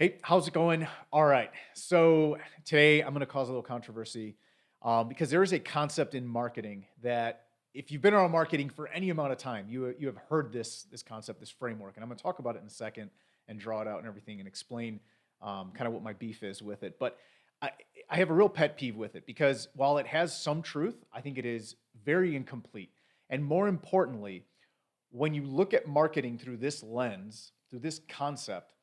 Hey, how's it going? All right. So today I'm going to cause a little controversy because there is a concept in marketing that if you've been around marketing for any amount of time, you have heard this concept, this framework, and I'm going to talk about it in a second and draw it out and everything and explain kind of what my beef is with it. But I, I have a real pet peeve with it because while it has some truth, I think it is very incomplete. And more importantly, when you look at marketing through this lens, through this concept,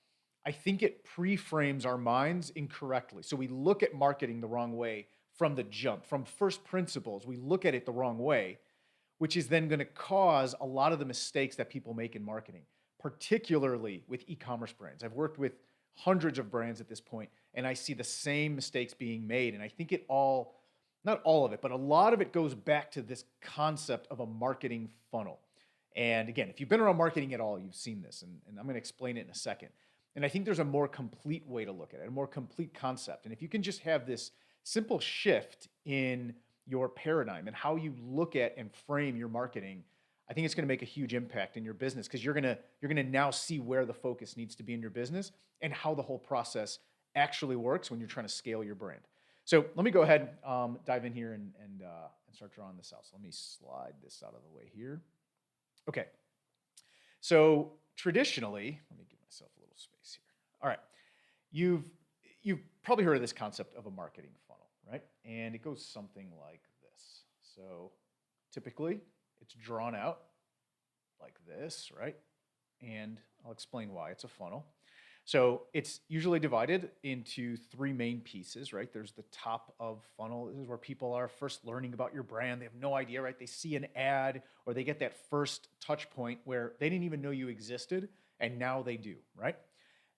I think it pre-frames our minds incorrectly. So we look at marketing the wrong way from the jump, from first principles. We look at it the wrong way, which is then going to cause a lot of the mistakes that people make in marketing, particularly with e-commerce brands. I've worked with hundreds of brands at this point, and I see the same mistakes being made. And I think not all of it, but a lot of it goes back to this concept of a marketing funnel. And again, if you've been around marketing at all, you've seen this, and I'm going to explain it in a second. And I think there's a more complete way to look at it, a more complete concept. And if you can just have this simple shift in your paradigm and how you look at and frame your marketing, I think it's going to make a huge impact in your business because you're going to now see where the focus needs to be in your business and how the whole process actually works when you're trying to scale your brand. So let me go ahead, dive in here and start drawing this out. So let me slide this out of the way here. Okay. So traditionally, let me give myself a little space here. All right. You've you've probably heard of this concept of a marketing funnel, right? And it goes something like this. So typically it's drawn out like this, right? And I'll explain why it's a funnel. So it's usually divided into three main pieces, right? There's the top of funnel. This is where people are first learning about your brand. They have no idea, right? They see an ad or they get that first touch point where they didn't even know you existed, and now they do, right?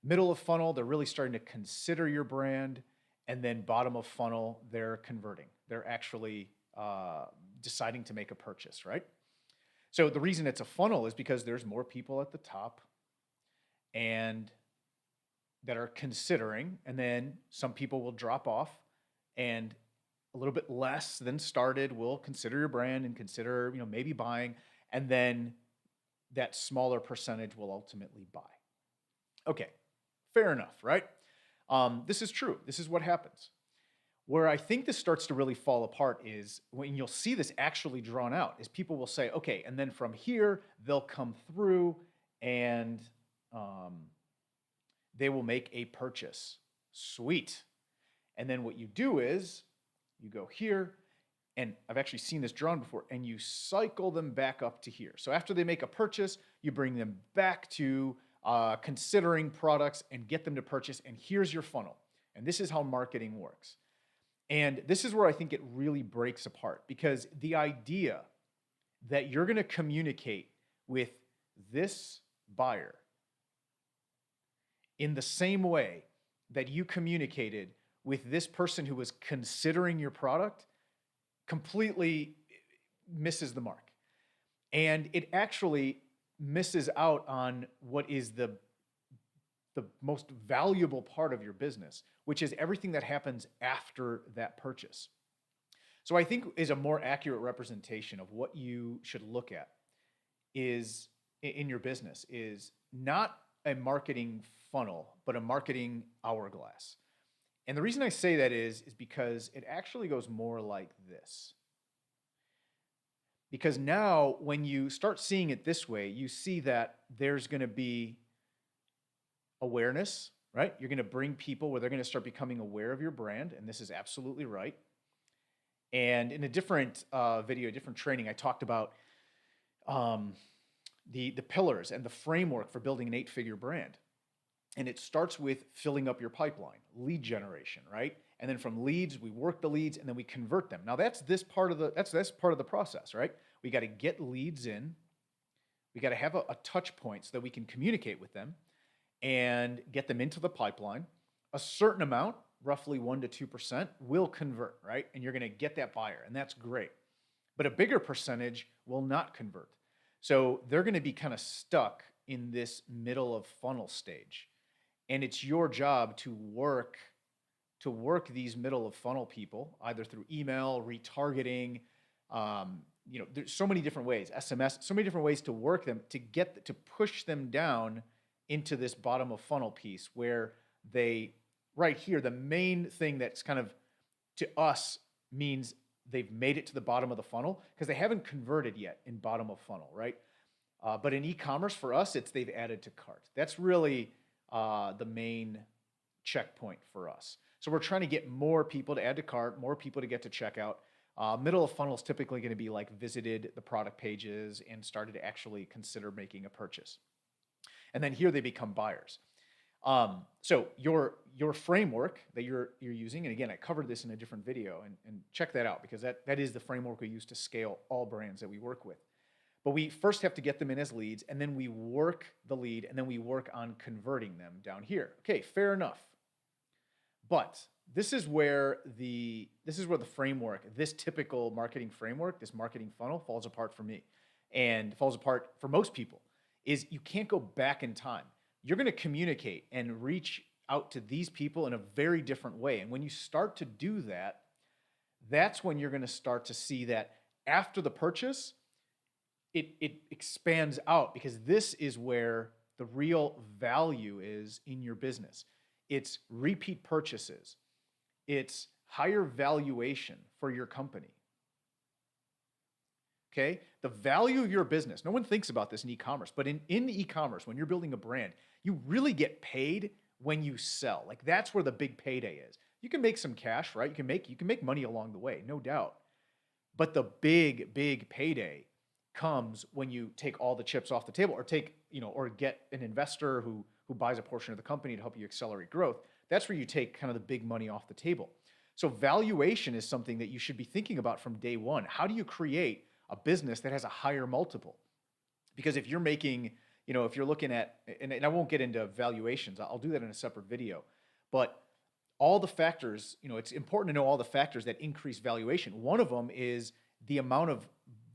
Middle of funnel, they're really starting to consider your brand. And then bottom of funnel, they're converting. They're actually deciding to make a purchase, right? So the reason it's a funnel is because there's more people at the top and that are considering, and then some people will drop off, and a little bit less than started will consider your brand and consider, maybe buying, and then that smaller percentage will ultimately buy. Okay, fair enough, right? This is true. This is what happens. Where I think this starts to really fall apart is when you'll see this actually drawn out, is people will say, okay, and then from here, they'll come through and um, they will make a purchase. Sweet. And then what you do is you go here, and I've actually seen this drawn before, and you cycle them back up to here. So after they make a purchase, you bring them back to considering products and get them to purchase. And here's your funnel. And this is how marketing works. And this is where I think it really breaks apart because the idea that you're going to communicate with this buyer in the same way that you communicated with this person who was considering your product completely misses the mark. And it actually misses out on what is the most valuable part of your business, which is everything that happens after that purchase. So I think is a more accurate representation of what you should look at is in your business is not a marketing funnel, but a marketing hourglass. And the reason I say that is because it actually goes more like this. Because now when you start seeing it this way, you see that there's going to be awareness, right? You're going to bring people where they're going to start becoming aware of your brand, and this is absolutely right. And in a different video, different training, I talked about um, the pillars and the framework for building an eight-figure brand. And it starts with filling up your pipeline, lead generation, right? And then from leads, we work the leads and then we convert them. Now that's part of the process, right? We got to get leads in. We got to have a touch point so that we can communicate with them and get them into the pipeline. A certain amount, roughly 1% to 2%, will convert, right? And you're going to get that buyer, and that's great. But a bigger percentage will not convert. So they're going to be kind of stuck in this middle of funnel stage. And it's your job to work these middle of funnel people, either through email, retargeting, there's so many different ways, SMS, so many different ways to work them to push them down into this bottom of funnel piece where they, right here, the main thing that's kind of to us means they've made it to the bottom of the funnel because they haven't converted yet in bottom of funnel, right? But in e-commerce for us, it's they've added to cart. That's really the main checkpoint for us. So we're trying to get more people to add to cart, more people to get to checkout. Middle of funnel is typically going to be like visited the product pages and started to actually consider making a purchase. And then here they become buyers. So your framework that you're using, and again, I covered this in a different video, and check that out because that is the framework we use to scale all brands that we work with. But we first have to get them in as leads, and then we work the lead, and then we work on converting them down here. Okay, fair enough. But this is where the framework, this typical marketing framework, this marketing funnel falls apart for me and falls apart for most people, is you can't go back in time. You're going to communicate and reach out to these people in a very different way. And when you start to do that, that's when you're going to start to see that after the purchase, it expands out because this is where the real value is in your business. It's repeat purchases. It's higher valuation for your company. Okay? The value of your business, no one thinks about this in e-commerce, but in e-commerce, when you're building a brand, you really get paid when you sell. Like that's where the big payday is. You can make some cash, right? You can make money along the way, no doubt. But the big payday comes when you take all the chips off the table or or get an investor who buys a portion of the company to help you accelerate growth. That's where you take kind of the big money off the table. So valuation is something that you should be thinking about from day one. How do you create a business that has a higher multiple? Because if you're making, if you're looking at, and I won't get into valuations, I'll do that in a separate video, but all the factors, it's important to know all the factors that increase valuation. One of them is the amount of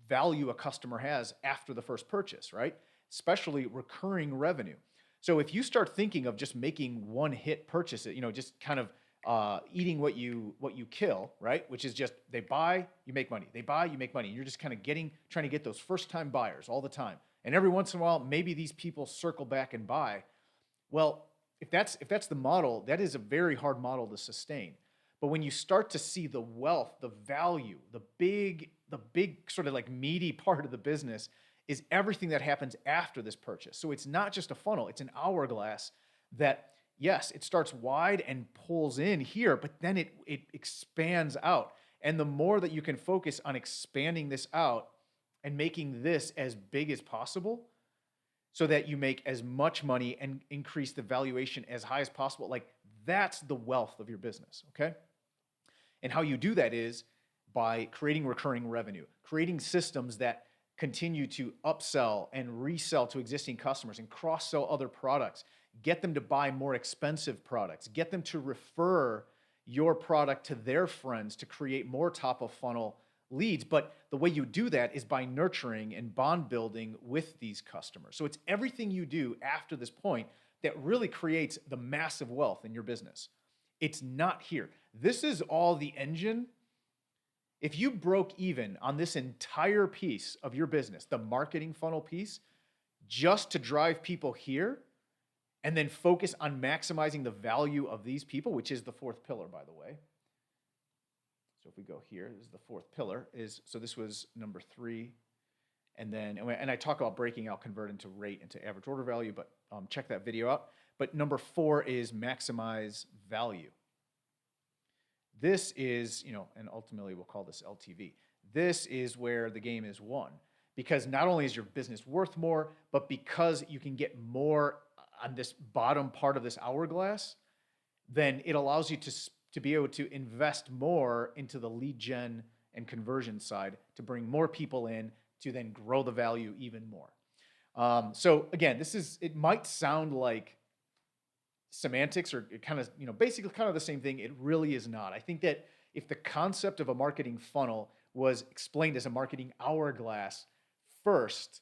value a customer has after the first purchase, right? Especially recurring revenue. So if you start thinking of just making one hit purchases, just kind of eating what you kill, right? Which is just they buy, you make money. They buy, you make money. And you're just kind of trying to get those first time buyers all the time. And every once in a while, maybe these people circle back and buy. Well, if that's the model, that is a very hard model to sustain. But when you start to see the wealth, the value, the big sort of like meaty part of the business is everything that happens after this purchase. So it's not just a funnel, it's an hourglass that, yes, it starts wide and pulls in here, but then it expands out. And the more that you can focus on expanding this out and making this as big as possible so that you make as much money and increase the valuation as high as possible, like that's the wealth of your business, okay? And how you do that is by creating recurring revenue, creating systems that continue to upsell and resell to existing customers and cross-sell other products, get them to buy more expensive products, get them to refer your product to their friends to create more top of funnel leads. But the way you do that is by nurturing and bond building with these customers. So it's everything you do after this point that really creates the massive wealth in your business. It's not here. This is all the engine. If you broke even on this entire piece of your business, the marketing funnel piece, just to drive people here and then focus on maximizing the value of these people, which is the fourth pillar, by the way. So if we go here, this is the fourth pillar. So this was number 3. And I talk about breaking out convert into rate into average order value, but check that video out. But number 4 is maximize value. This is, and ultimately we'll call this LTV. This is where the game is won because not only is your business worth more, but because you can get more on this bottom part of this hourglass, then it allows you to be able to invest more into the lead gen and conversion side to bring more people in to then grow the value even more. So again, it might sound like semantics or kind of, basically kind of the same thing. It really is not. I think that if the concept of a marketing funnel was explained as a marketing hourglass first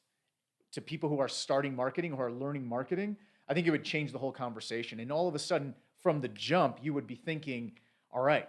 to people who are starting marketing, who are learning marketing, I think it would change the whole conversation. And all of a sudden, from the jump, you would be thinking, all right,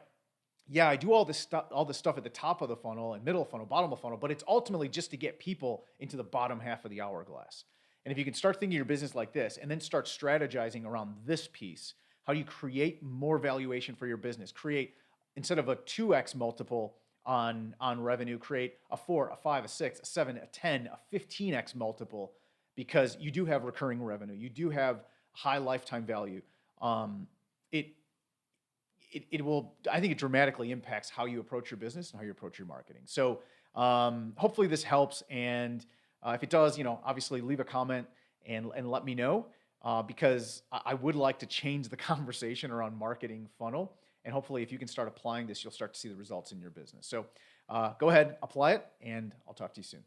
yeah, I do all this stuff at the top of the funnel and middle of the funnel, bottom of the funnel, but it's ultimately just to get people into the bottom half of the hourglass. And if you can start thinking your business like this and then start strategizing around this piece, How do you create more valuation for your business? Create, instead of a 2x multiple on revenue, create a 4, a 5, a 6, a 7, a 10, a 15x multiple, because you do have recurring revenue. You do have high lifetime value. Um, it, it will, I think it dramatically impacts how you approach your business and how you approach your marketing. So hopefully this helps. And if it does, obviously leave a comment and let me know, because I would like to change the conversation around marketing funnel. And hopefully if you can start applying this, you'll start to see the results in your business. So go ahead, apply it, and I'll talk to you soon.